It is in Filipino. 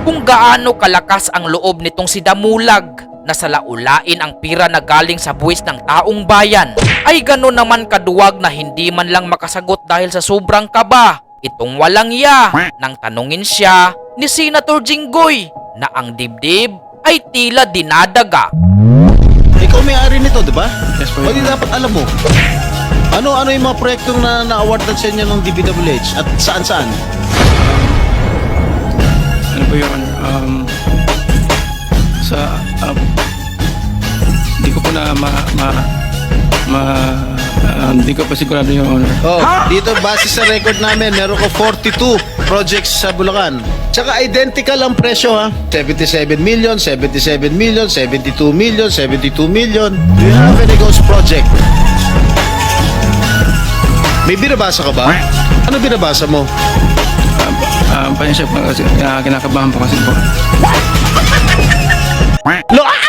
kung gaano kalakas ang loob nitong si Damulag na salaulain ang pira na galing sa buwis ng taong bayan, ay gano'n naman kaduwag na hindi man lang makasagot dahil sa sobrang kaba. Itong walang ya nang tanungin siya ni Senator Jinggoy na ang dibdib ay tila dinadaga. Ikaw may-ari nito, di ba? Yes po. O di dapat alam mo. Ano yung mga proyektong na-awardan sa inyo ng DPWH at saan-saan? Ano po yun? Di ko po na di ko pa sigurado yung honor. Oh, dito base sa record namin, meron ko 42 projects sa Bulacan. Tsaka identical ang presyo ha. 77 million, 77 million, 72 million, 72 million. Do you have any ghost project? May binabasa ka ba? Ano binabasa mo? Pasensya po kasi kinakabahan po kasi po. Look!